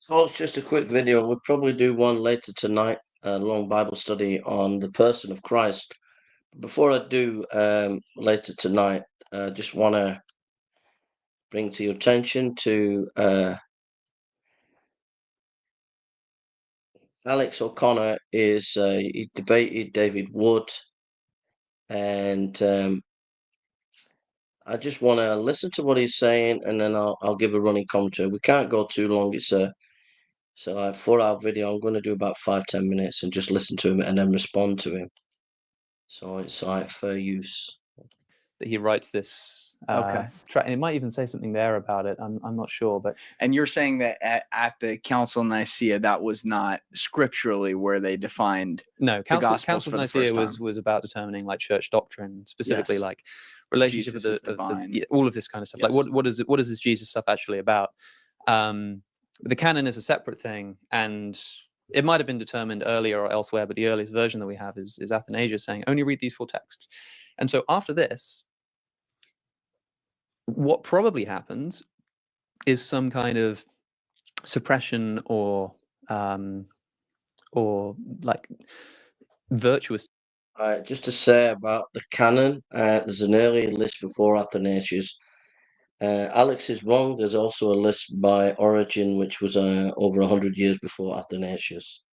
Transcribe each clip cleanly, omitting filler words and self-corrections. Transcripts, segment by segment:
So it's just a quick video. We'll probably do one later tonight, a long Bible study on the person of Christ. Before I do later tonight, I just want to bring to your attention to Alex O'Connor he debated David Wood, and I just want to listen to what he's saying, and then I'll give a running commentary. We can't go too long. It's a 4-hour video. I'm going to do about 5-10 minutes and just listen to him and then respond to him. So it's like fair use. That he writes this Okay. and it might even say something there about it. I'm not sure, but And you're saying that at the Council of Nicaea, that was not scripturally where they defined no, Gospels Council for of the Nicaea first was about determining like church doctrine, specifically Yes. like relationship Jesus of is divine. all of this kind of stuff. Yes. Like what is this Jesus stuff actually about? The canon is a separate thing, and it might have been determined earlier or elsewhere, but the earliest version that we have is Athanasius saying only read these 4 texts. And so after this, what probably happens is some kind of suppression or like virtuous. Just to say about the canon, there's an earlier list before Athanasius. Alex is wrong. There's also a list by Origen, which was over 100 years before Athanasius.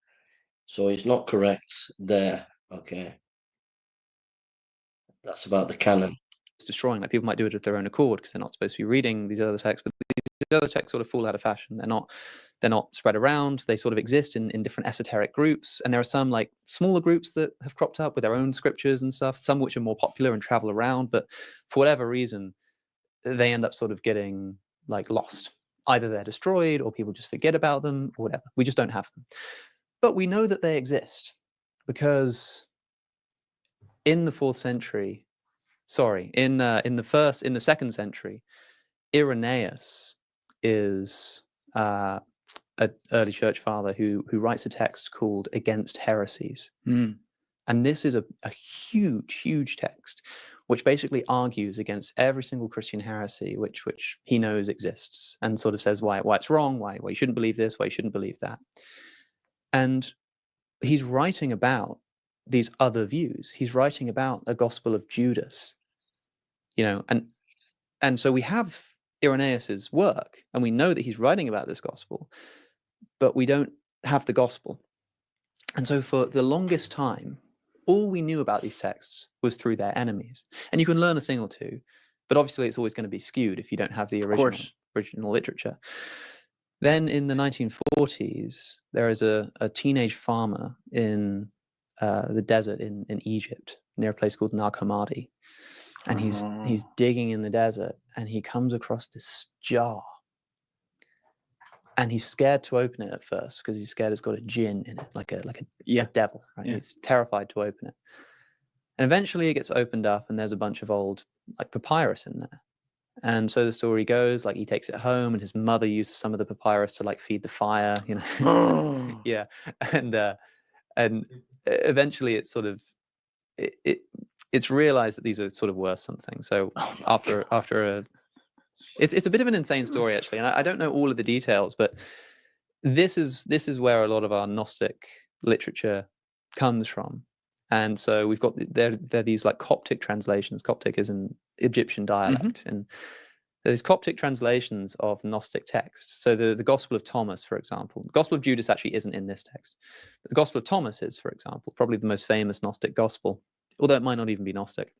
So he's not correct there. Okay. That's about the canon. Destroying, like people might do it of their own accord because they're not supposed to be reading these other texts, but these other texts sort of fall out of fashion. They're not spread around. They sort of exist in different esoteric groups, and there are some like smaller groups that have cropped up with their own scriptures and stuff, some which are more popular and travel around, but for whatever reason they end up sort of getting like lost. Either they're destroyed or people just forget about them or whatever. We just don't have them, but we know that they exist because in the 4th century, in the 2nd century, Irenaeus is an early church father who writes a text called Against Heresies. Mm. And this is a huge text which basically argues against every single Christian heresy which he knows exists, and sort of says why it's wrong, why you shouldn't believe this, why you shouldn't believe that. And he's writing about these other views. He's writing about a gospel of Judas, and so we have Irenaeus's work, and we know that he's writing about this gospel, but we don't have the gospel. And so for the longest time, all we knew about these texts was through their enemies. And you can learn a thing or two, but obviously it's always going to be skewed if you don't have the original literature. Then in the 1940s, there is a teenage farmer in the desert in Egypt, near a place called Nag Hammadi. And he's digging in the desert, and he comes across this jar. And he's scared to open it at first because he's scared it's got a jinn in it, like a devil. Right? Yeah. He's terrified to open it. And eventually it gets opened up, and there's a bunch of old like papyrus in there. And so the story goes, like he takes it home, and his mother uses some of the papyrus to like feed the fire, Yeah. And eventually it's sort of it's realized that these are sort of worth something. So it's a bit of an insane story actually, and I don't know all of the details, but this is where a lot of our Gnostic literature comes from. And so we've got there these like Coptic translations. Coptic is an Egyptian dialect, and there's Coptic translations of Gnostic texts. So the Gospel of Thomas, for example, the Gospel of Judas actually isn't in this text, but the Gospel of Thomas is, for example, probably the most famous Gnostic gospel, although it might not even be Gnostic.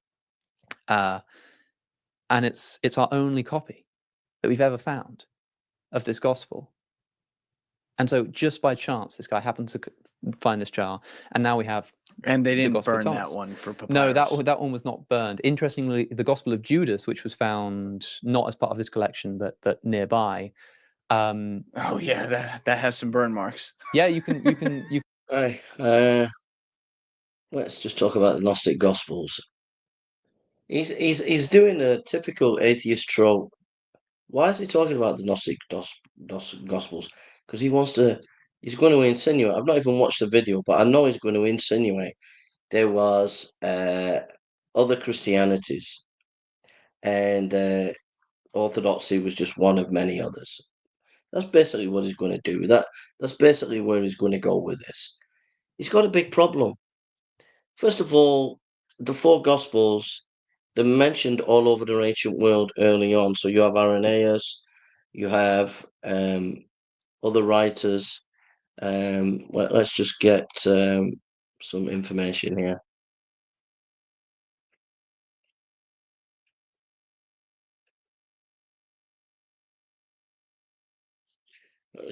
And it's our only copy that we've ever found of this gospel. And so just by chance, this guy happened to find this jar, and now we have. And they didn't burn that one for papyrus. No, that one was not burned. Interestingly, the Gospel of Judas, which was found not as part of this collection, but nearby. Oh yeah, that has some burn marks. Yeah, you can. Let's just talk about the Gnostic Gospels. He's doing a typical atheist trope. Why is he talking about the Gnostic Gospels? Because he's going to insinuate. I've not even watched the video, but I know he's going to insinuate there was other Christianities, and Orthodoxy was just one of many others. That's basically what he's going to do. That's basically where he's going to go with this. He's got a big problem. First of all, the four Gospels, they're mentioned all over the ancient world early on. So you have Irenaeus, you have other writers. Let's just get some information here.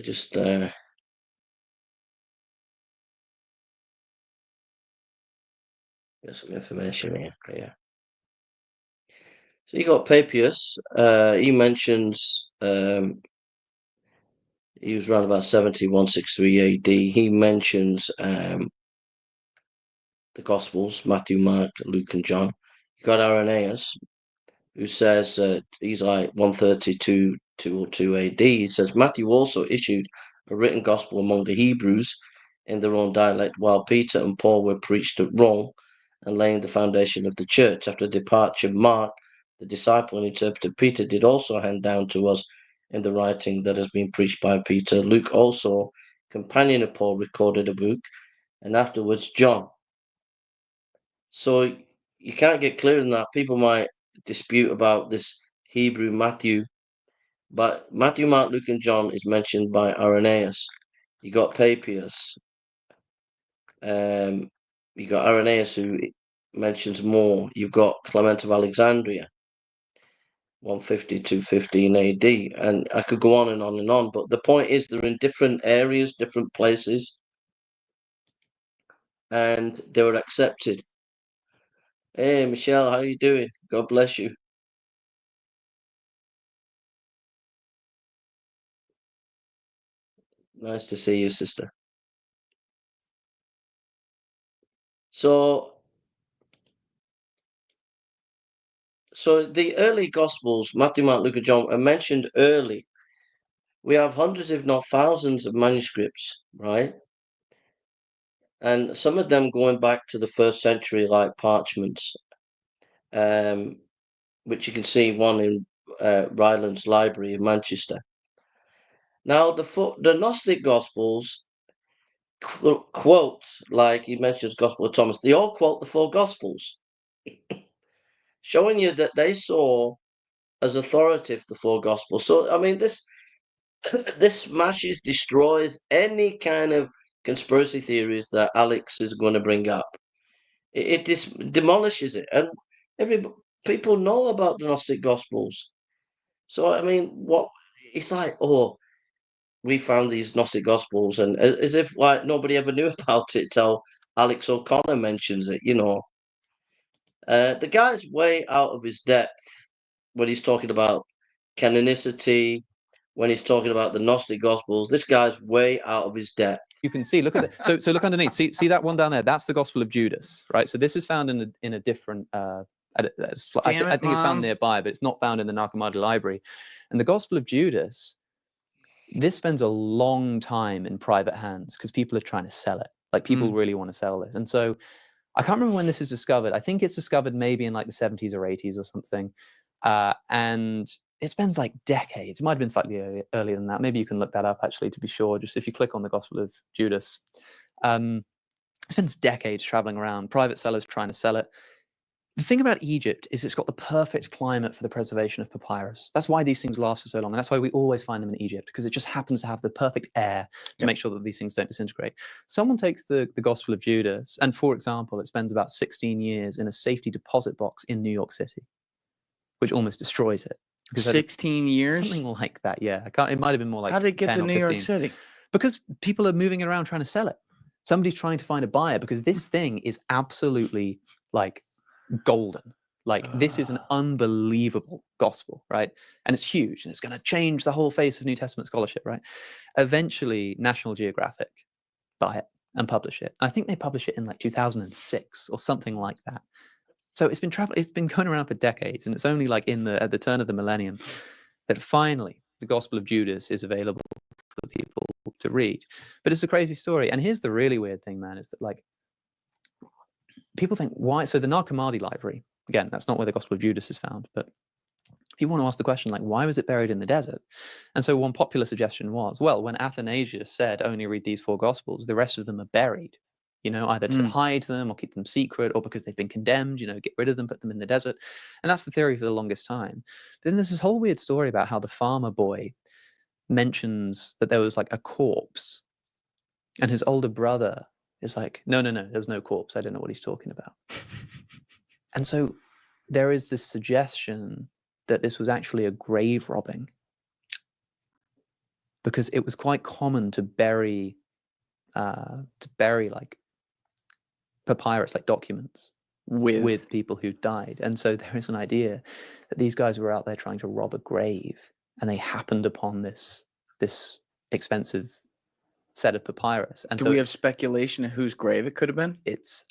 Just get some information here. Yeah. So you got Papias. He mentions he was around about 163 AD. He mentions the Gospels: Matthew, Mark, Luke, and John. You got Irenaeus, who says he's like 132 202 AD. He says Matthew also issued a written gospel among the Hebrews in their own dialect, while Peter and Paul were preached at Rome and laying the foundation of the church. After the departure of Mark, the disciple and interpreter Peter did also hand down to us in the writing that has been preached by Peter. Luke also, companion of Paul, recorded a book, and afterwards John. So you can't get clearer than that. People might dispute about this Hebrew Matthew, but Matthew, Mark, Luke, and John is mentioned by Irenaeus. You got Papias. You got Irenaeus, who mentions more. You've got Clement of Alexandria, 150 to 15 AD, and I could go on and on and on. But the point is, they're in different areas, different places, and they were accepted. Hey, Michelle, how you doing? God bless you. Nice to see you, sister. So the early Gospels, Matthew, Mark, Luke, and John, are mentioned early. We have hundreds, if not thousands, of manuscripts, right? And some of them going back to the first century, like parchments, which you can see one in Ryland's Library in Manchester. Now, the Gnostic Gospels quote, like he mentions Gospel of Thomas, they all quote the four Gospels, showing you that they saw as authoritative the four Gospels. So, I mean, this smashes, destroys any kind of conspiracy theories that Alex is going to bring up. It demolishes it, and people know about the Gnostic Gospels. So I mean, what it's like? Oh, we found these Gnostic Gospels, and as if like nobody ever knew about it till Alex O'Connor mentions it. The guy's way out of his depth when he's talking about canonicity, when he's talking about the Gnostic Gospels. This guy's way out of his depth. You can see, look at that. So look underneath. See that one down there? That's the Gospel of Judas, right? So this is found in a different. I think it's found nearby, but it's not found in the Nag Hammadi library. And the Gospel of Judas, this spends a long time in private hands because people are trying to sell it. Like people really want to sell this, and so I can't remember when this is discovered. I think it's discovered maybe in like the 70s or 80s or something, and it spends like decades. It might have been slightly earlier than that. Maybe you can look that up actually to be sure. Just if you click on the Gospel of Judas, it spends decades traveling around, private sellers trying to sell it. The thing about Egypt is it's got the perfect climate for the preservation of papyrus. That's why these things last for so long. And that's why we always find them in Egypt, because it just happens to have the perfect air to make sure that these things don't disintegrate. Someone takes the Gospel of Judas, and for example, it spends about 16 years in a safety deposit box in New York City, which almost destroys it. 16 years? Something like that, yeah. It might have been more like 10 or 15. How did it get to New York City? Because people are moving around trying to sell it. Somebody's trying to find a buyer because this thing is absolutely like golden. Like this is an unbelievable gospel, right? And it's huge and it's going to change the whole face of New Testament scholarship, right? Eventually, National Geographic buy it and publish it. I think they publish it in like 2006 or something like that. So it's been going around for decades, and it's only like at the turn of the millennium that finally the Gospel of Judas is available for people to read. But it's a crazy story. And here's the really weird thing, man, is that like people think, why? So the Nag Hammadi library, again, that's not where the Gospel of Judas is found, but people want to ask the question, like, why was it buried in the desert? And so one popular suggestion was, well, when Athanasius said only read these 4 gospels, the rest of them are buried, either to hide them or keep them secret, or because they've been condemned, get rid of them, put them in the desert. And that's the theory for the longest time. But then there's this whole weird story about how the farmer boy mentions that there was like a corpse, and his older brother is like, no, there was no corpse. I don't know what he's talking about. And so there is this suggestion that this was actually a grave robbing, because it was quite common to bury like papyrus, like documents, with people who died. And so there is an idea that these guys were out there trying to rob a grave, and they happened upon this expensive set of papyrus. And do we have speculation of whose grave it could have been?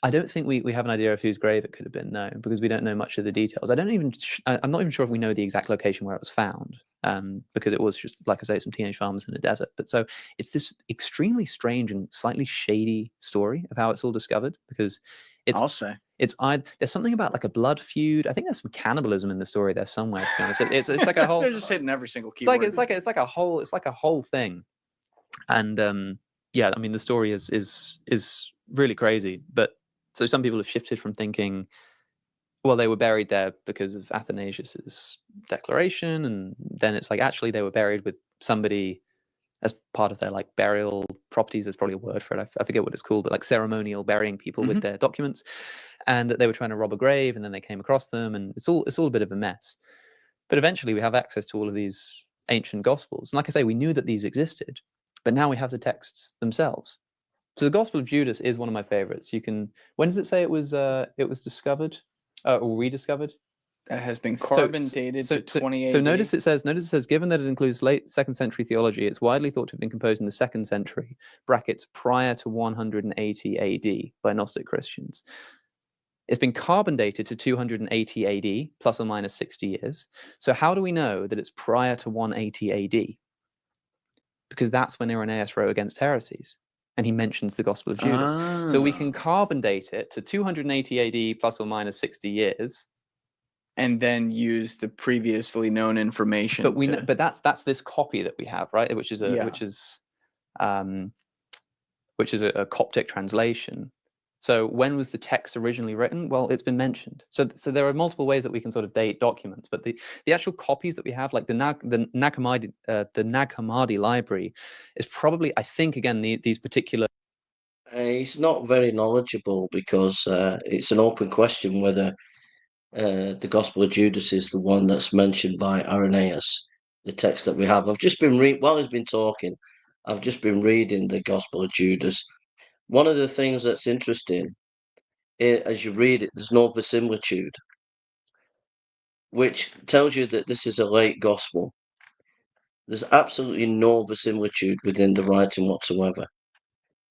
I don't think we have an idea of whose grave it could have been, no, because we don't know much of the details. I'm not even sure if we know the exact location where it was found, because it was just, like I say, some teenage farmers in the desert. But so it's this extremely strange and slightly shady story of how it's all discovered, because there's something about like a blood feud. I think there's some cannibalism in the story there somewhere, to be honest. It's like a whole they're just hitting every single keyword. It's like a whole thing. And yeah, I mean, the story is really crazy. But so some people have shifted from thinking, well, they were buried there because of Athanasius's declaration, and then it's like, actually they were buried with somebody as part of their like burial properties. There's probably a word for it. I forget what it's called, but like ceremonial burying people with their documents, and that they were trying to rob a grave, and then they came across them, and it's all a bit of a mess. But eventually we have access to all of these ancient gospels, and like I say, we knew that these existed, but now we have the texts themselves. So the Gospel of Judas is one of my favorites. When does it say it was discovered or rediscovered? That has been carbon dated to 20 AD. So notice it says, given that it includes late 2nd century theology, it's widely thought to have been composed in the 2nd century, brackets, prior to 180 AD by Gnostic Christians. It's been carbon dated to 280 AD, plus or minus 60 years. So how do we know that it's prior to 180 AD? Because that's when Irenaeus wrote Against Heresies, and he mentions the Gospel of Judas. So we can carbon date it to 280 AD plus or minus 60 years, and then use the previously known information. But that's this copy that we have, right? Which is a Coptic translation. So when was the text originally written? Well, it's been mentioned. So there are multiple ways that we can sort of date documents, but the actual copies that we have, like the Nag Hammadi library, is probably, I think, again, these particular. He's not very knowledgeable, because it's an open question whether the Gospel of Judas is the one that's mentioned by Irenaeus, the text that we have. I've just been while he's been talking, I've just been reading the Gospel of Judas. One of the things that's interesting, as you read it, there's no verisimilitude, which tells you that this is a late gospel. There's absolutely no verisimilitude within the writing whatsoever.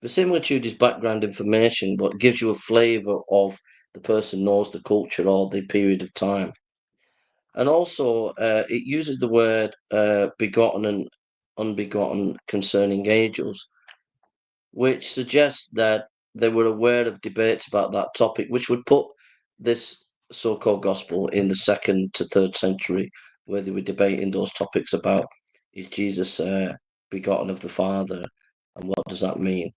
Verisimilitude is background information, but gives you a flavour of the person knows the culture or the period of time. And also, it uses the word begotten and unbegotten concerning angels, which suggests that they were aware of debates about that topic, which would put this so-called gospel in the 2nd to 3rd century, where they were debating those topics about, is Jesus begotten of the Father, and what does that mean?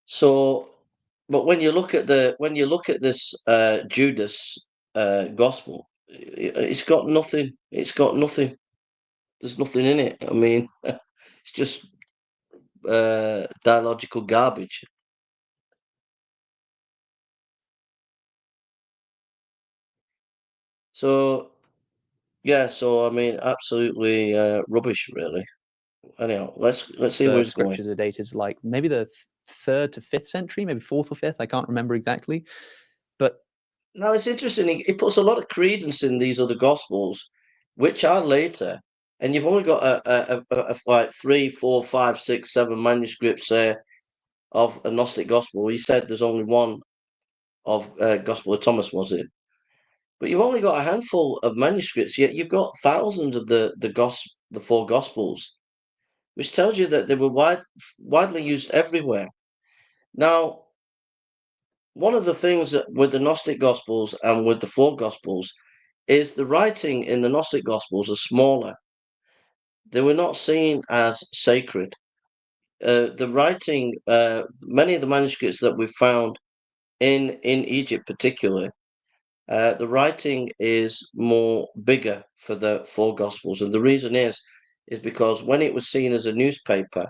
So, but when you look at this Judas gospel, it's got nothing. It's got nothing. There's nothing in it. I mean, it's just dialogical garbage. So, yeah. So I mean, absolutely rubbish, really. Anyhow, let's see where it's going. Scriptures are dated like maybe the 3rd to 5th century, maybe 4th or 5th. I can't remember exactly, but now it's interesting. He puts a lot of credence in these other gospels, which are later, and you've only got a like 3, 4, 5, 6, 7 manuscripts of a Gnostic gospel. He said there's only one of Gospel of Thomas, was it? But you've only got a handful of manuscripts, yet you've got thousands of the 4 gospels, which tells you that they were widely used everywhere. Now, one of the things that with the Gnostic Gospels and with the 4 Gospels is the writing in the Gnostic Gospels are smaller. They were not seen as sacred. The writing, many of the manuscripts that we found in Egypt, particularly, the writing is more bigger for the four Gospels, and the reason is because when it was seen as a newspaper,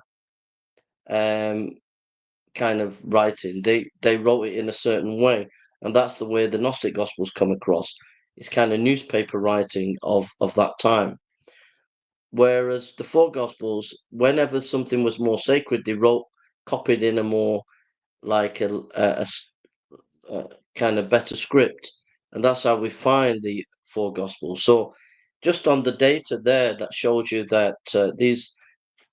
kind of writing, they wrote it in a certain way, and that's the way the Gnostic Gospels come across. It's kind of newspaper writing of that time. Whereas the four Gospels, whenever something was more sacred, they copied in a more like a kind of better script, and that's how we find the four Gospels. So, just on the data there, that shows you that these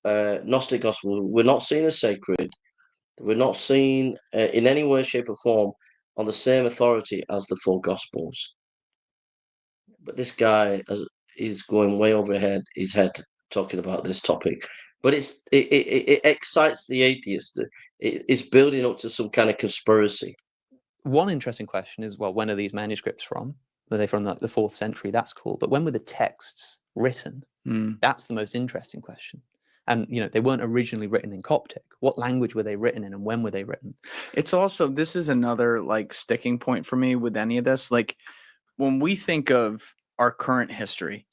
Gnostic Gospels were not seen as sacred. We're not seen in any way, shape, or form on the same authority as the four Gospels. But this guy is going way over his head talking about this topic. But it excites the atheist. It's building up to some kind of conspiracy. One interesting question is, well, when are these manuscripts from? Are they from the 4th century? That's cool. But when were the texts written? That's the most interesting question. And, you know, they weren't originally written in Coptic. What language were they written in, and when were they written? It's also, this is another like sticking point for me with any of this. Like, when we think of our current history,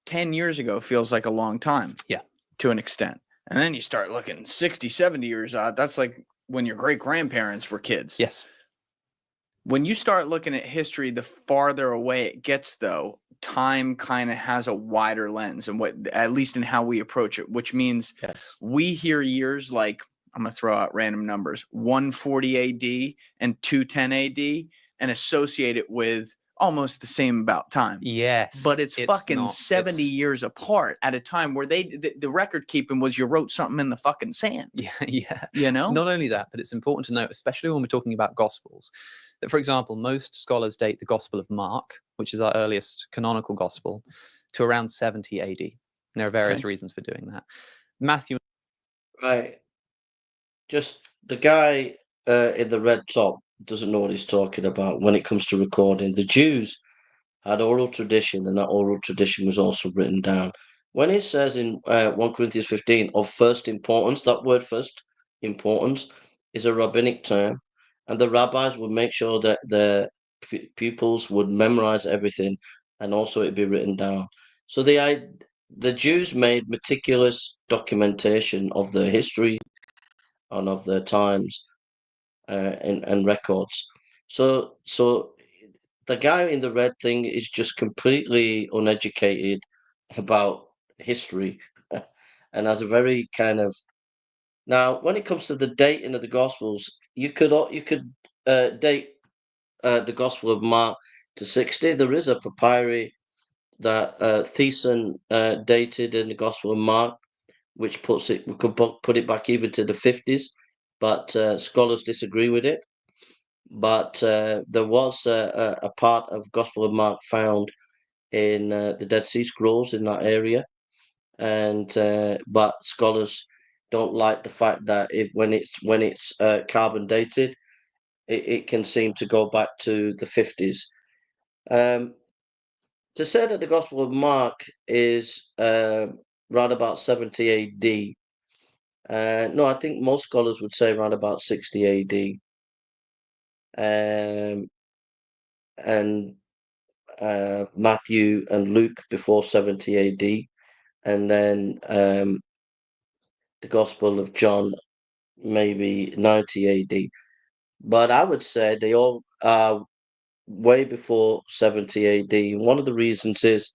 10 years ago feels like a long time. Yeah. To an extent. And then you start looking 60, 70 years out. That's like when your great grandparents were kids. Yes. When you start looking at history, the farther away it gets, though, time kind of has a wider lens, and what, at least in how we approach it, which means we hear years like, I'm going to throw out random numbers, 140 AD and 210 AD, and associate it with almost the same about time. Yes. But it's fucking 70 years apart at a time where the record keeping was you wrote something in the fucking sand. Yeah, yeah. You know? Not only that, but it's important to note, especially when we're talking about Gospels, that, for example, most scholars date the Gospel of Mark, which is our earliest canonical Gospel, to around 70 AD. And there are various reasons for doing that. Matthew. Right. Just the guy in the red top doesn't know what he's talking about when it comes to recording. The Jews had oral tradition, and that oral tradition was also written down. When it says in 1 Corinthians 15 of first importance, that word first importance is a rabbinic term, and the rabbis would make sure that the pupils would memorize everything, and also it'd be written down. So the Jews made meticulous documentation of their history and of their times and records. So the guy in the red thing is just completely uneducated about history and has a very kind of. Now, when it comes to the dating of the Gospels, you could date the Gospel of Mark to 60. There is a papyri that Thiessen dated in the Gospel of Mark, which puts it, we could put it back even to the 50s, but scholars disagree with it. But there was a part of Gospel of Mark found in the Dead Sea Scrolls in that area, and but scholars don't like the fact that when it's carbon dated, it can seem to go back to the 50s. To say that the Gospel of Mark is around about 70 AD, no, I think most scholars would say around about 60 AD. And Matthew and Luke before 70 AD, and then the Gospel of John maybe 90 AD. But I would say they all are way before 70 AD. And one of the reasons is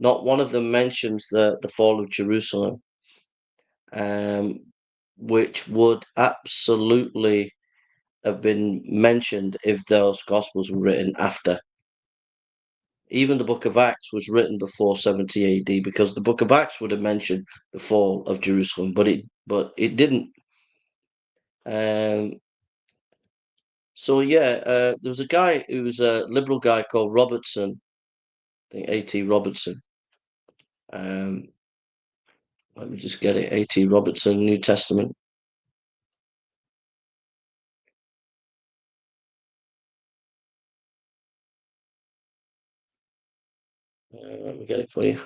not one of them mentions the fall of Jerusalem, which would absolutely have been mentioned if those Gospels were written after. Even the Book of Acts was written before 70 AD, because the Book of Acts would have mentioned the fall of Jerusalem, but it didn't. So yeah, there was a guy who was a liberal guy called Robertson, I think A.T. Robertson. Let me just get it. A.T. Robertson, New Testament. Let me get it for you.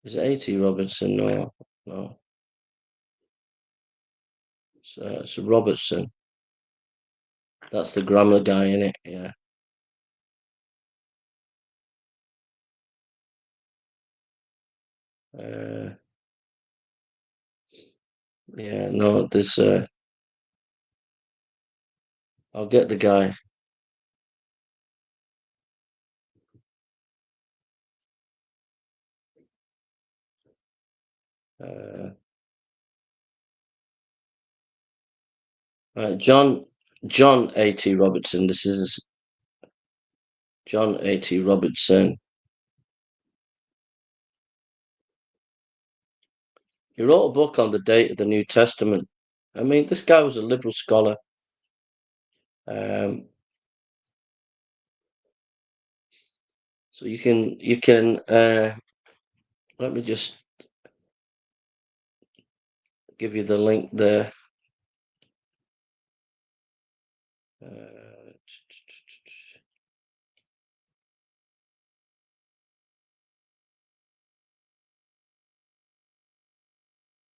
Is it A.T. Robertson? No. It's Robertson. That's the grammar guy in it. Yeah. Yeah. No. There's. I'll get the guy. John A.T. Robertson. This is John A.T. Robertson. He wrote a book on the date of the New Testament. I mean, this guy was a liberal scholar. So you can let me just give you the link there.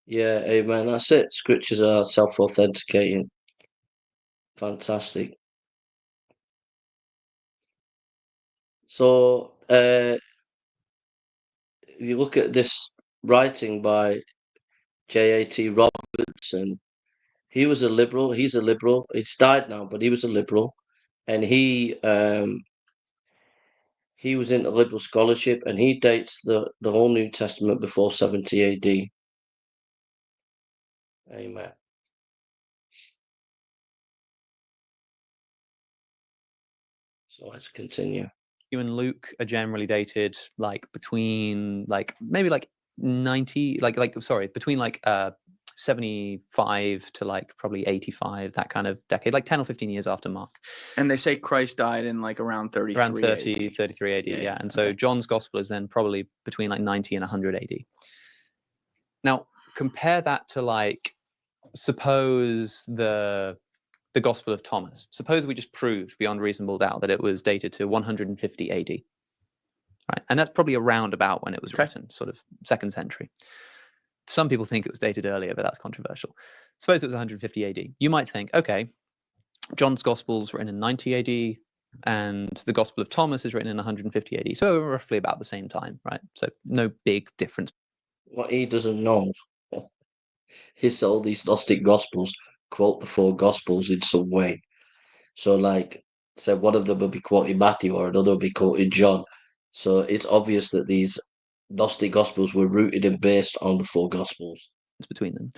Yeah, amen. That's it. Scriptures are self-authenticating. Fantastic. So, if you look at this writing by J.A.T. Robertson, he was a liberal. He's a liberal. He's died now, but he was a liberal, and he was into liberal scholarship, and he dates the whole New Testament before 70 AD. Amen. So let's continue. You and Luke are generally dated like between like maybe like 90, between like 75 to like probably 85, that kind of decade, like 10 or 15 years after Mark. And they say Christ died in like around 33 around 30, AD. 33 AD, yeah. And so John's gospel is then probably between like 90 and 100 AD. Now, compare that to like, suppose the Gospel of Thomas. Suppose we just proved beyond reasonable doubt that it was dated to 150 AD. Right? And that's probably around about when it was written, sort of 2nd century. Some people think it was dated earlier, but that's controversial. Suppose it was 150 AD. You might think, okay, John's Gospel's written in 90 AD, and the Gospel of Thomas is written in 150 AD. So roughly about the same time, right? So no big difference. What he doesn't know is all these Gnostic Gospels quote the 4 Gospels in some way. So, like, say one of them will be quoting Matthew or another will be quoting John. So it's obvious that these Gnostic Gospels were rooted and based on the 4 Gospels. Between them.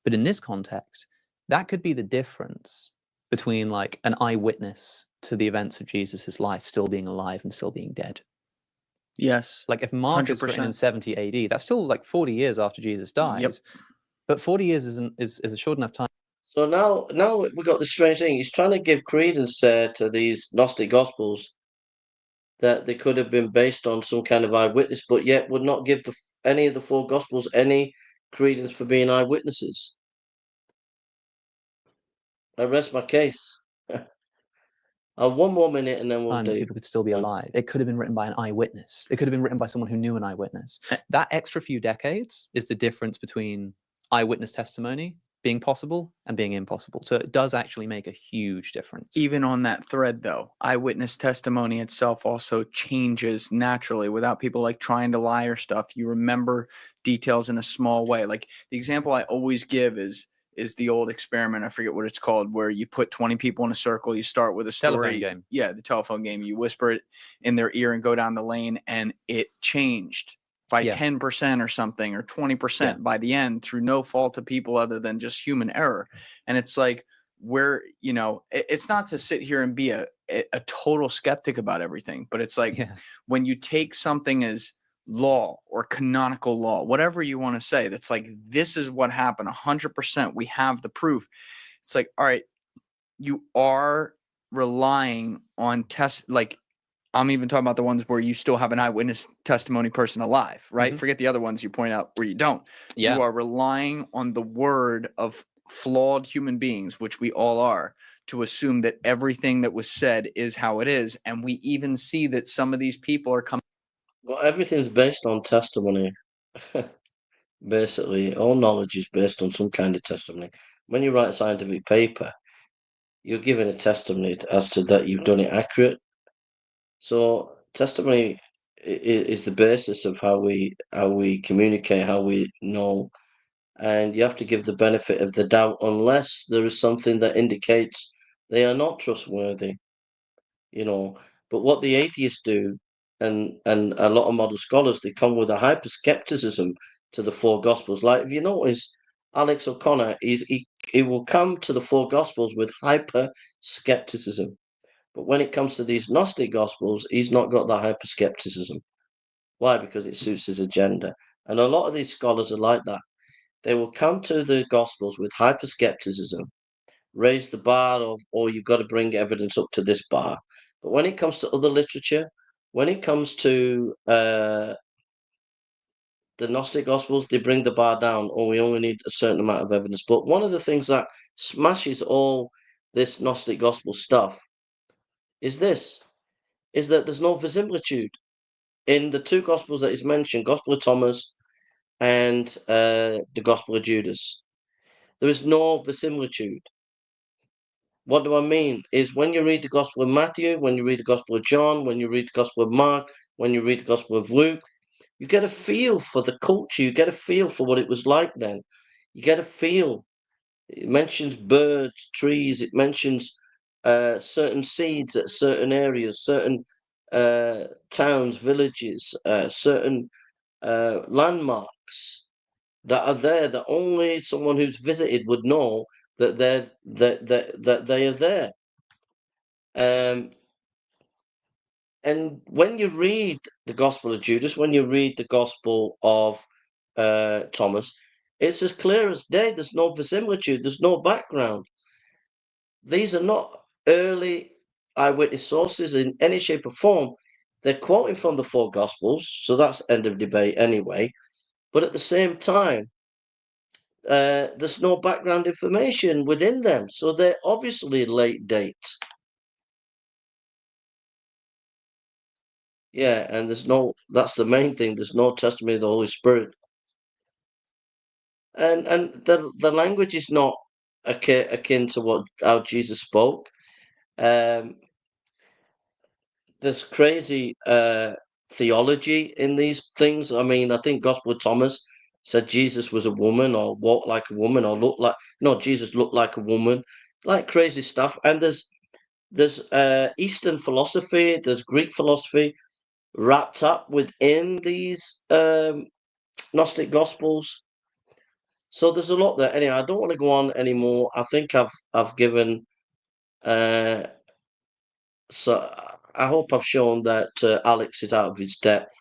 But in this context, that could be the difference between like an eyewitness to the events of Jesus's life still being alive and still being dead. Yes. Like if Mark 100%. is written in 70 AD, that's still like 40 years after Jesus dies. Yep. But 40 years is a short enough time. So now we've got this strange thing. He's trying to give credence to these Gnostic Gospels that they could have been based on some kind of eyewitness, but yet would not give any of the 4 Gospels any credence for being eyewitnesses. I rest my case. One more minute and then we'll do. People could still be alive. It could have been written by an eyewitness. It could have been written by someone who knew an eyewitness. That extra few decades is the difference between eyewitness testimony being possible and being impossible. So it does actually make a huge difference. Even on that thread, though, eyewitness testimony itself also changes naturally without people like trying to lie or stuff. You remember details in a small way. Like the example I always give is the old experiment. I forget what it's called, where you put 20 people in a circle. You start with a story. Telephone game. Yeah, the telephone game. You whisper it in their ear and go down the lane, and it changed by 10% or something, or 20% by the end, through no fault of people other than just human error. And it's like, where, you know, it's not to sit here and be a total skeptic about everything, but it's like when you take something as law or canonical law, whatever you want to say, that's like, this is what happened 100%, we have the proof. It's like, all right, you are relying on like I'm even talking about the ones where you still have an eyewitness testimony person alive, right? Mhm. Forget the other ones you point out where you don't. Yeah. You are relying on the word of flawed human beings, which we all are, to assume that everything that was said is how it is. And we even see that some of these people are coming. Well, everything's based on testimony. Basically, all knowledge is based on some kind of testimony. When you write a scientific paper, you're giving a testimony as to that you've done it accurate. So testimony is the basis of how we communicate, how we know, and you have to give the benefit of the doubt unless there is something that indicates they are not trustworthy, you know. But what the atheists do, and a lot of modern scholars, they come with a hyper skepticism to the four gospels. Like if you notice, Alex O'Connor, he will come to the four gospels with hyper skepticism. But when it comes to these Gnostic Gospels, he's not got that hyper skepticism. Why? Because it suits his agenda. And a lot of these scholars are like that. They will come to the Gospels with hyper skepticism, raise the bar of, oh, you've got to bring evidence up to this bar. But when it comes to other literature, when it comes to the Gnostic Gospels, they bring the bar down, or we only need a certain amount of evidence. But one of the things that smashes all this Gnostic Gospel stuff is that there's no verisimilitude in the two Gospels that is mentioned, Gospel of Thomas and the Gospel of Judas. There is no verisimilitude. What do I mean? Is when you read the Gospel of Matthew, when you read the Gospel of John, when you read the Gospel of Mark, when you read the Gospel of Luke, you get a feel for the culture, you get a feel for what it was like then. You get a feel. It mentions birds, trees, it mentions certain seeds at certain areas, certain towns, villages, certain landmarks that are there that only someone who's visited would know that they are there. And when you read the Gospel of Judas, when you read the Gospel of Thomas, it's as clear as day. There's no verisimilitude. There's no background. These are not early eyewitness sources in any shape or form. They're quoting from the four Gospels, so that's end of debate anyway. But at the same time, there's no background information within them, so they're obviously late date. Yeah, and that's the main thing, there's no testimony of the Holy Spirit. And the language is not akin to how Jesus spoke. There's crazy theology in these things. I mean, I think Gospel of Thomas said Jesus was a woman or walked like a woman or looked like, no, Jesus looked like a woman, like crazy stuff. And there's Eastern philosophy, there's Greek philosophy wrapped up within these Gnostic Gospels. So there's a lot there. Anyway, I don't want to go on anymore. I think I've given. So I hope I've shown that Alex is out of his depth.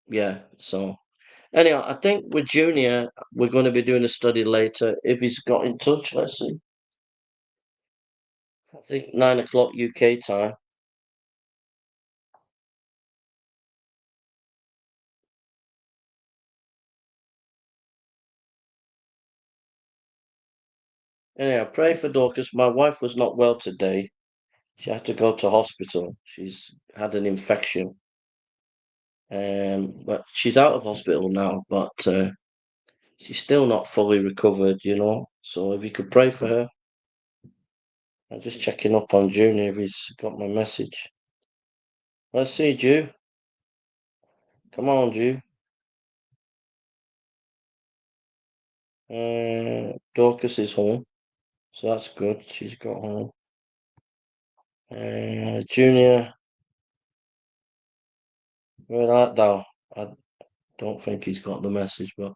Yeah. So anyway, I think with Junior, we're going to be doing a study later. If he's got in touch, let's see. I think 9 o'clock UK time. Anyhow, pray for Dorcas. My wife was not well today. She had to go to hospital. She's had an infection. But she's out of hospital now, but she's still not fully recovered, you know. So if you could pray for her. I'm just checking up on Junior if he's got my message. Let's see, Jew. Come on, Jew. Dorcas is home, so that's good. She's got home. Junior, where art thou? I don't think he's got the message, but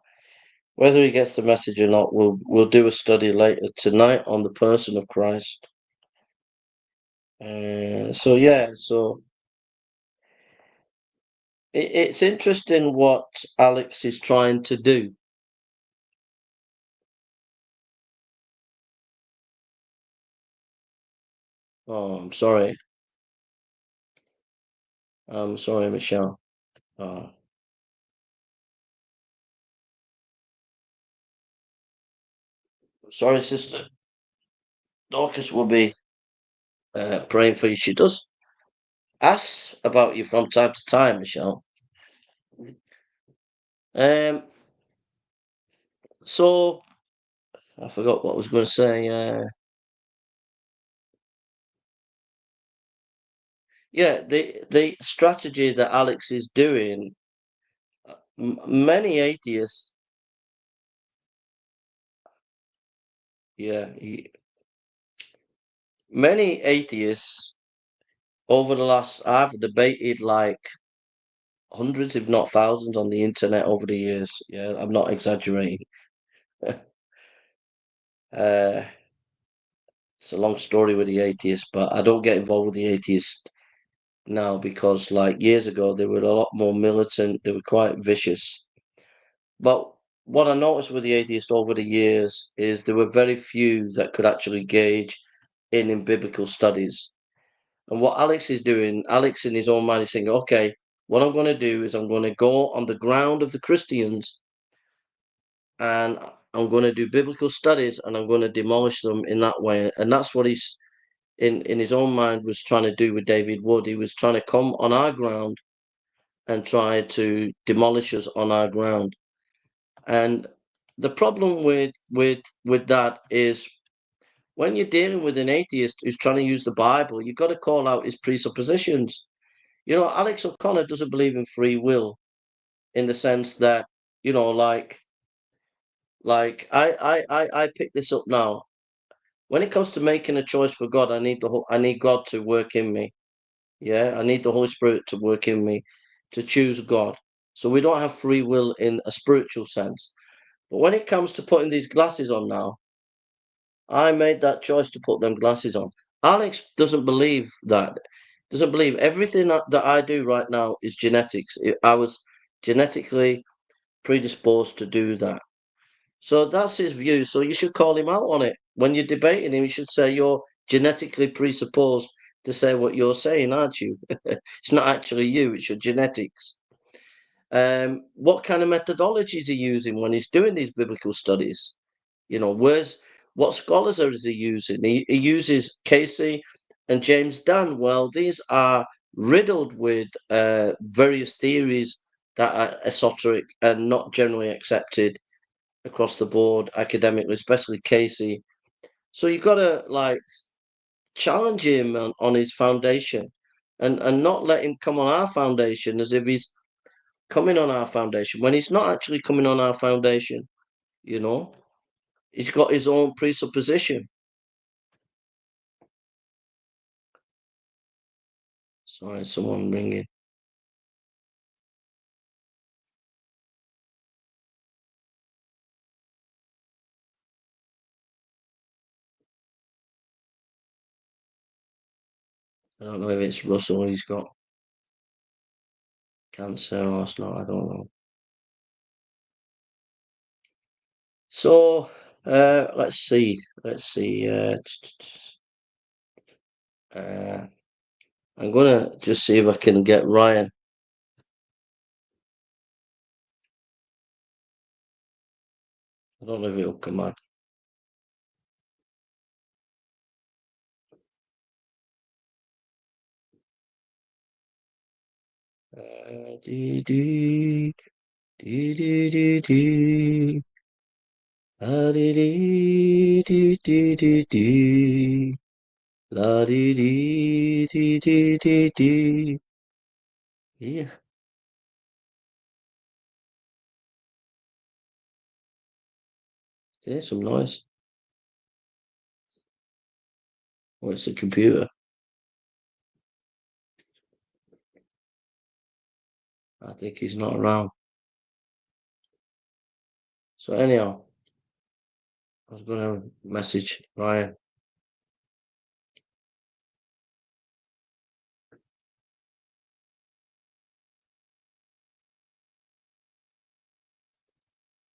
whether he gets the message or not, we'll do a study later tonight on the person of Christ. So yeah, so it's interesting what Alex is trying to do. Oh, I'm sorry. I'm sorry, Michelle. Sorry, sister. Dorcas will be praying for you. She does ask about you from time to time, Michelle. So I forgot what I was going to say. Yeah, the strategy that Alex is doing, many atheists, many atheists over the last, I've debated like hundreds, if not thousands, on the internet over the years. Yeah, I'm not exaggerating. It's a long story with the atheists, but I don't get involved with the atheists now because, like years ago, they were a lot more militant. They were quite vicious. But what I noticed with the atheists over the years is there were very few that could actually engage in biblical studies. And what Alex is doing, Alex in his own mind is saying, okay, what I'm going to do is I'm going to go on the ground of the Christians and I'm going to do biblical studies and I'm going to demolish them in that way. And that's what he's in his own mind was trying to do with David Wood. He was trying to come on our ground and try to demolish us on our ground. And the problem with that is when you're dealing with an atheist who's trying to use the Bible, you've got to call out his presuppositions. You know, Alex O'Connor doesn't believe in free will in the sense that, you know, like I pick this up now. When it comes to making a choice for God, I need God to work in me. Yeah, I need the Holy Spirit to work in me to choose God. So we don't have free will in a spiritual sense. But when it comes to putting these glasses on now, I made that choice to put them glasses on. Alex doesn't believe that. Doesn't believe everything that I do right now is genetics. I was genetically predisposed to do that. So that's his view. So you should call him out on it. When you're debating him, you should say you're genetically presupposed to say what you're saying, aren't you? It's not actually you, it's your genetics. What kind of methodology is he using when he's doing these biblical studies? You know, what scholars is he using? He uses Casey and James Dunn. Well, these are riddled with various theories that are esoteric and not generally accepted across the board academically, especially Casey. So you've got to like challenge him on his foundation and not let him come on our foundation as if he's coming on our foundation when he's not actually coming on our foundation. You know, he's got his own presupposition. Sorry, someone ringing. I don't know if it's Russell. He's got cancer or it's not. I don't know. So let's see. I'm gonna just see if I can get Ryan. I don't know if it'll come out. Dee dee dee dee dee dee. La dee dee dee dee dee dee. La dee dee dee dee dee dee. Yeah. There's some noise. Or it's a computer. I think he's not around. So anyhow, I was gonna message Ryan.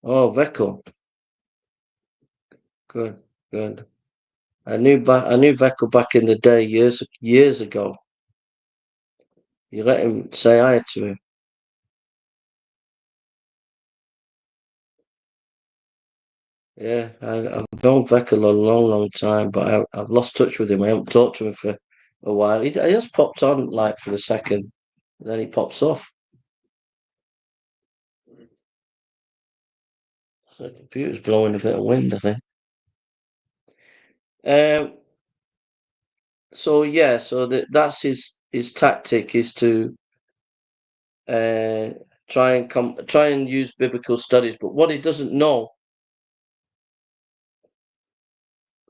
Oh, Vecco. Good, good. I knew Vecco back in the day, years ago. You let him say hi to him. Yeah, I've known Veckel a long time, but I've lost touch with him. I haven't talked to him for a while. He just popped on like for a second, and then he pops off. So the computer's blowing a bit of wind, I think. So yeah, so that's his tactic is to try and use biblical studies, but what he doesn't know.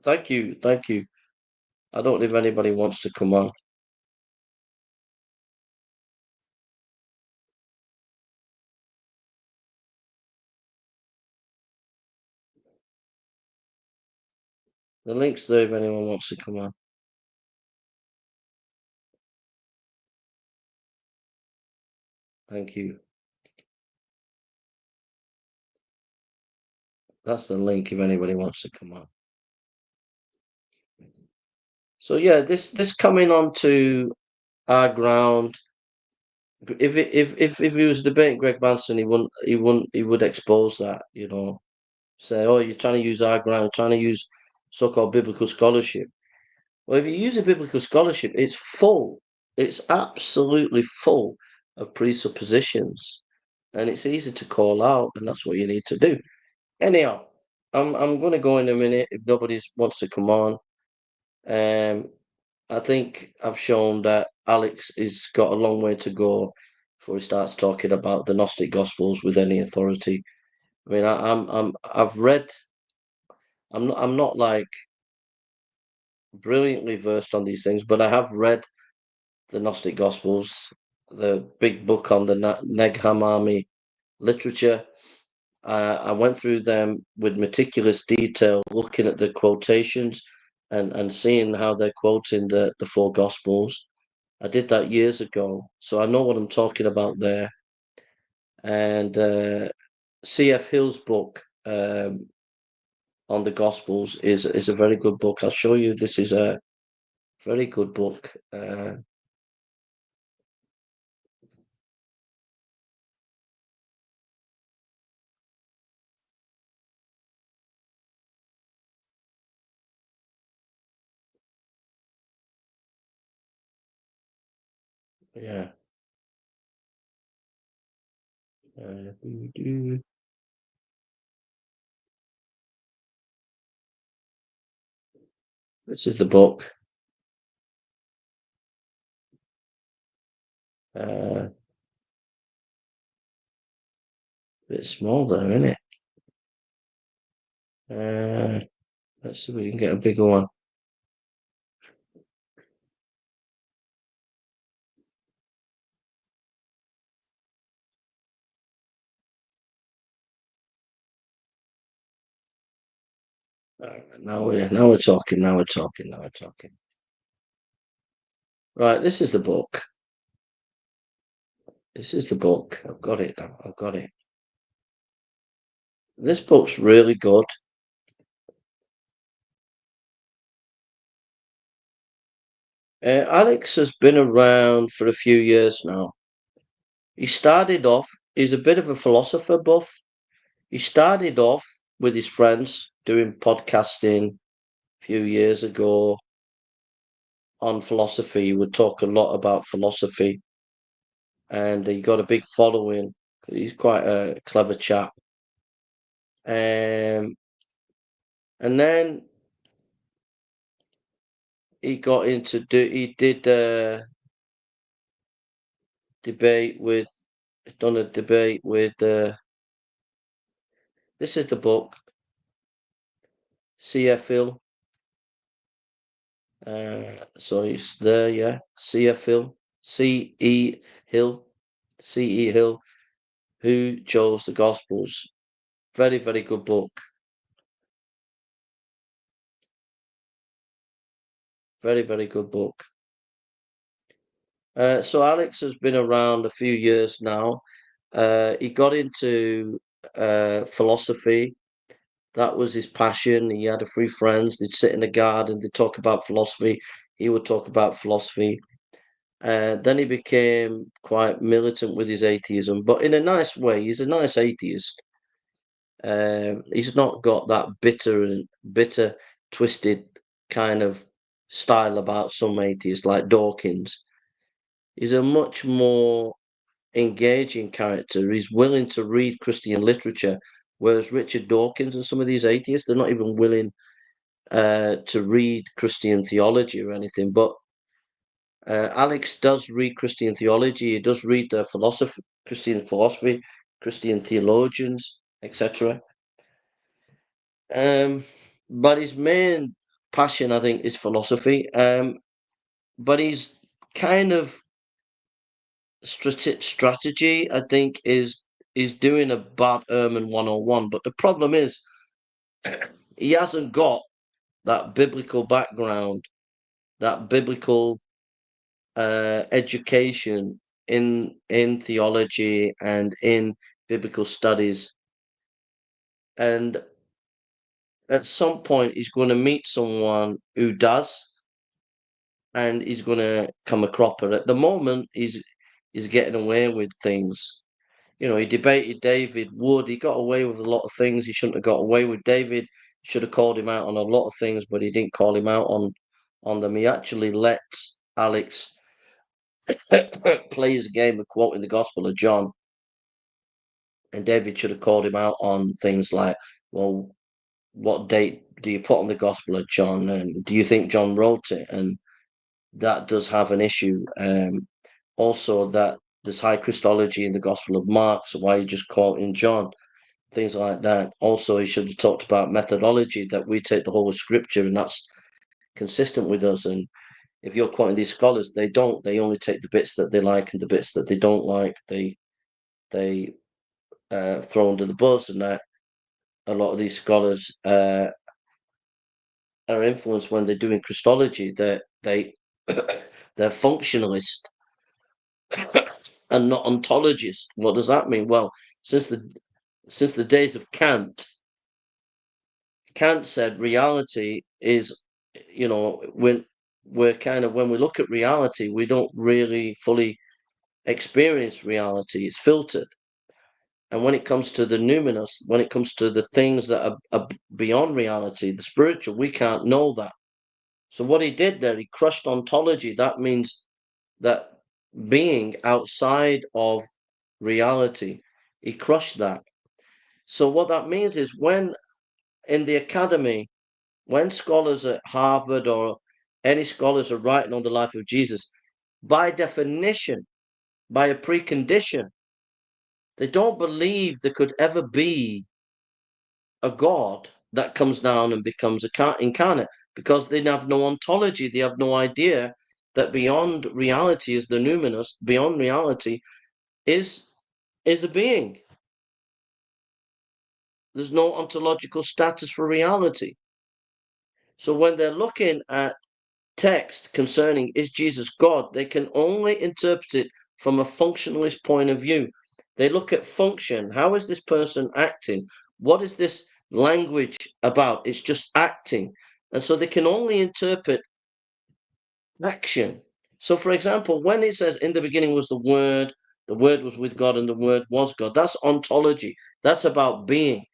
Thank you. I don't know if anybody wants to come on. The link's there if anyone wants to come on. Thank you. That's the link if anybody wants to come on. So yeah, this coming on to our ground. If he was debating Greg Manson, he would expose that, you know. Say, oh, you're trying to use our ground, trying to use so-called biblical scholarship. Well, if you use a biblical scholarship, it's full. It's absolutely full of presuppositions, and it's easy to call out, and that's what you need to do. Anyhow, I'm going to go in a minute if nobody wants to come on. I think I've shown that Alex has got a long way to go before he starts talking about the Gnostic Gospels with any authority. I mean, I've read. I'm not like brilliantly versed on these things, but I have read the Gnostic Gospels, the big book on the Neg Hammadi literature. I went through them with meticulous detail, looking at the quotations and seeing how they're quoting the four Gospels. I did that years ago, so I know what I'm talking about there. And C.F. Hill's book on the Gospels is a very good book. I'll show you. This is a very good book. Yeah. This is the book. A bit small there, isn't it? Let's see if we can get a bigger one. Now we're talking. Right, this is the book. I've got it now. This book's really good. Alex has been around for a few years now. He started off, he's a bit of a philosopher buff. He started off with his friends doing podcasting a few years ago on philosophy. He would talk a lot about philosophy, and he got a big following. He's quite a clever chap. And then he got into he did debate with done a debate with this is the book C.F. Hill. So it's there, yeah. C.F. Hill, C.E. Hill, C.E. Hill, Who Chose the Gospels. Very, very good book. Very, very good book. So Alex has been around a few years now. He got into philosophy. That was his passion. He had a few friends. They'd sit in the garden. They'd talk about philosophy. He would talk about philosophy. Then he became quite militant with his atheism, but in a nice way. He's a nice atheist. He's not got that bitter, twisted kind of style about some atheists like Dawkins. He's a much more engaging character. He's willing to read Christian literature, whereas Richard Dawkins and some of these atheists, they're not even willing to read Christian theology or anything. But Alex does read Christian theology. He does read the Christian philosophy, Christian theologians, etc. But his main passion, I think, is philosophy. But he's kind of strategy, I think, is doing a bad Ehrman 101. But the problem is he hasn't got that biblical background, that biblical education in theology and in biblical studies. And at some point, he's going to meet someone who does, and he's going to come a cropper. At the moment, he's getting away with things. You know, he debated David Wood. He got away with a lot of things he shouldn't have got away with. David should have called him out on a lot of things, but he didn't call him out on them. He actually let Alex play his game of quoting the Gospel of John. And David should have called him out on things like, well, what date do you put on the Gospel of John? And do you think John wrote it? And that does have an issue. Also, that there's high Christology in the Gospel of Mark, so why are you just quoting John? Things like that. Also, he should have talked about methodology, that we take the whole of Scripture, and that's consistent with us. And if you're quoting these scholars, they don't. They only take the bits that they like, and the bits that they don't like, they throw under the bus. And that a lot of these scholars are influenced when they're doing Christology. They're functionalist and not ontologist. What does that mean? Well, since the days of Kant said reality is, when we look at reality, we don't really fully experience reality. It's filtered. And when it comes to the numinous, when it comes to the things that are beyond reality, the spiritual, we can't know that. So what he did there, he crushed ontology. That means that being outside of reality, he crushed that. So what that means is, when in the academy, when scholars at Harvard or any scholars are writing on the life of Jesus, by definition, by a precondition, they don't believe there could ever be a God that comes down and becomes incarnate, because they have no ontology. They have no idea that beyond reality is the numinous. Beyond reality is a being. There's no ontological status for reality. So when they're looking at text concerning is Jesus God, they can only interpret it from a functionalist point of view. They look at function. How is this person acting? What is this language about? It's just acting. And so they can only interpret action. So, for example, when it says in the beginning was the Word was with God, and the Word was God, that's ontology. That's about being.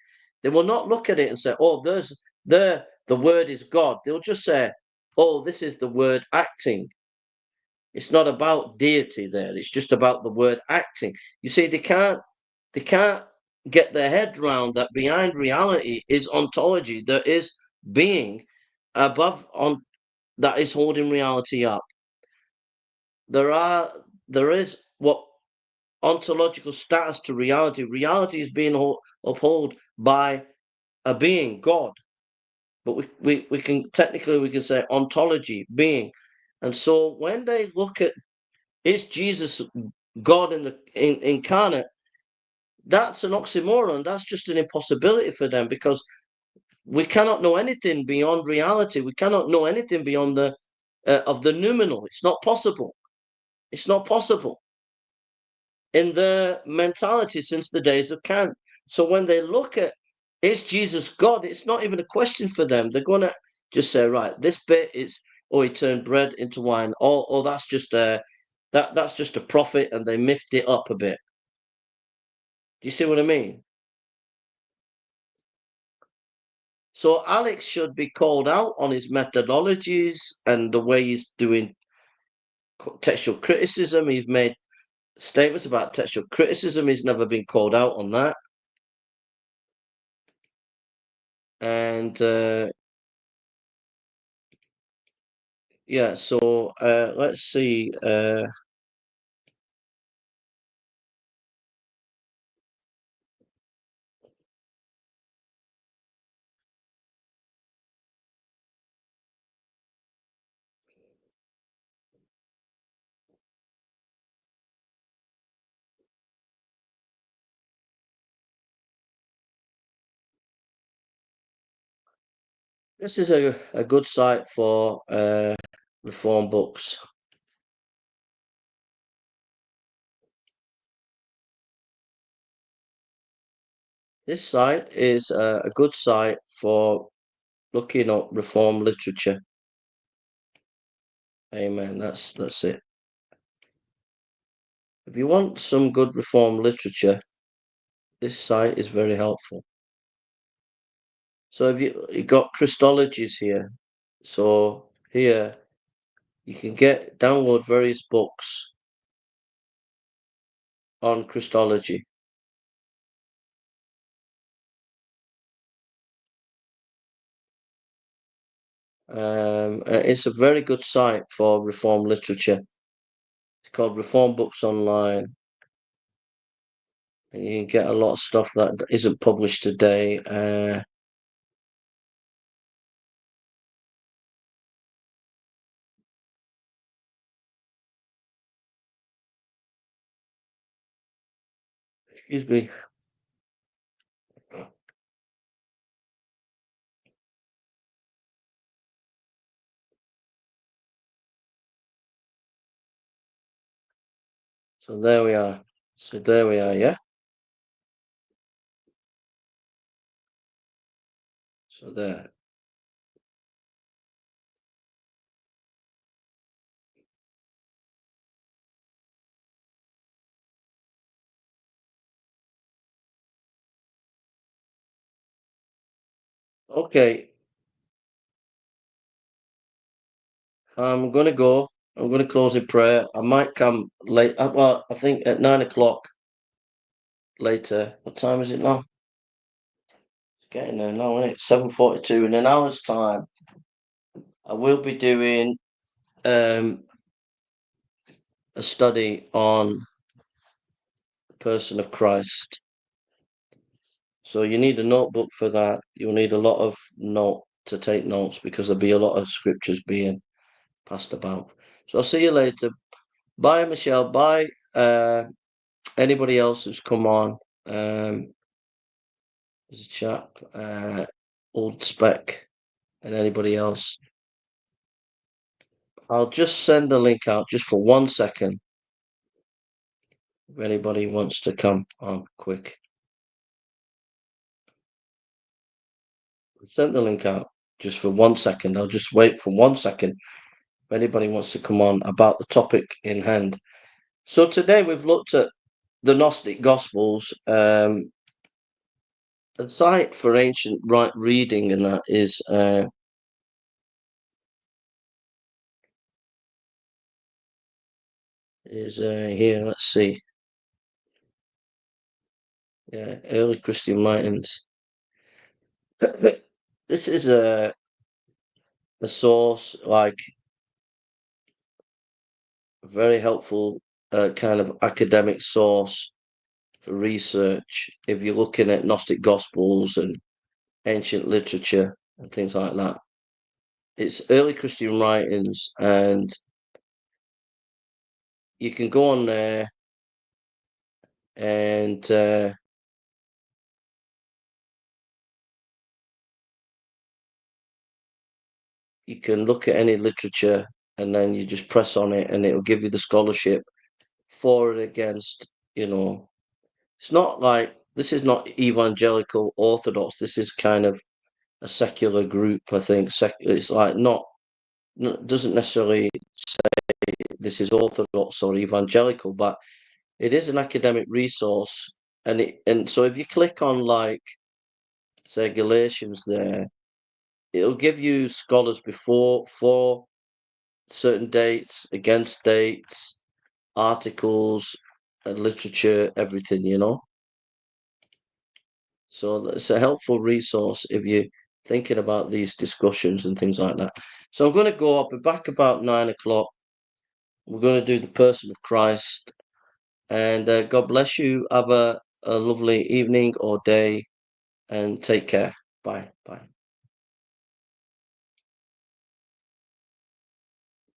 They will not look at it and say, oh, the Word is God. They'll just say, oh, this is the Word acting. It's not about deity there. It's just about the Word acting. You see, they can't get their head round that behind reality is ontology. There is being above on that is holding reality up. There is what ontological status to reality. Reality is being upheld by a being, God. But we can technically say ontology, being. And so when they look at is Jesus God incarnate, that's an oxymoron. That's just an impossibility for them, because we cannot know anything beyond reality. We cannot know anything beyond the of the noumenal. It's not possible. It's not possible in their mentality since the days of Kant. So when they look at is Jesus God, it's not even a question for them. They're going to just say, right, this bit is, oh, he turned bread into wine. Oh, that's just That's just a prophet, and they miffed it up a bit. Do you see what I mean? So Alex should be called out on his methodologies and the way he's doing textual criticism. He's made statements about textual criticism. He's never been called out on that. And yeah, so let's see. This is a good site for reform books. This site is a good site for looking up reform literature. Amen. That's it. If you want some good reform literature, this site is very helpful. So if you got Christologies here, so here you can download various books on Christology. It's a very good site for reform literature. It's called Reform Books Online. And you can get a lot of stuff that isn't published today. Excuse me. So there we are. Yeah. So there. Okay. I'm gonna go. I'm gonna close in prayer. I might come late. Well, I think at 9 o'clock later. What time is it now? It's getting there now, isn't it? 7:42. In an hour's time, I will be doing a study on the person of Christ. So you need a notebook for that. You'll need a lot of to take notes because there'll be a lot of scriptures being passed about. So I'll see you later. Bye, Michelle. Bye. Anybody else who's come on? There's a chap, Old Spec, and anybody else. I'll just send the link out just for 1 second. If anybody wants to come on quick. I'll send the link out just for 1 second. I'll just wait for 1 second if anybody wants to come on about the topic in hand. So today we've looked at the Gnostic Gospels. The site for ancient right reading and that is here. Let's see. Yeah, early Christian writings. This is a source, like a very helpful kind of academic source for research if you're looking at Gnostic Gospels and ancient literature and things like that. It's early Christian writings, and you can go on there and you can look at any literature, and then you just press on it and it'll give you the scholarship for and against. It's not like, this is not evangelical orthodox. This is kind of a secular group, I think. It's like not doesn't necessarily say this is orthodox or evangelical, but it is an academic resource. And so if you click on, like, say, Galatians there, it'll give you scholars for certain dates, against dates, articles, literature, everything, you know. So it's a helpful resource if you're thinking about these discussions and things like that. So I'm going to go. I'll be back about 9 o'clock. We're going to do the person of Christ. And God bless you. Have a lovely evening or day, and take care. Bye. Bye.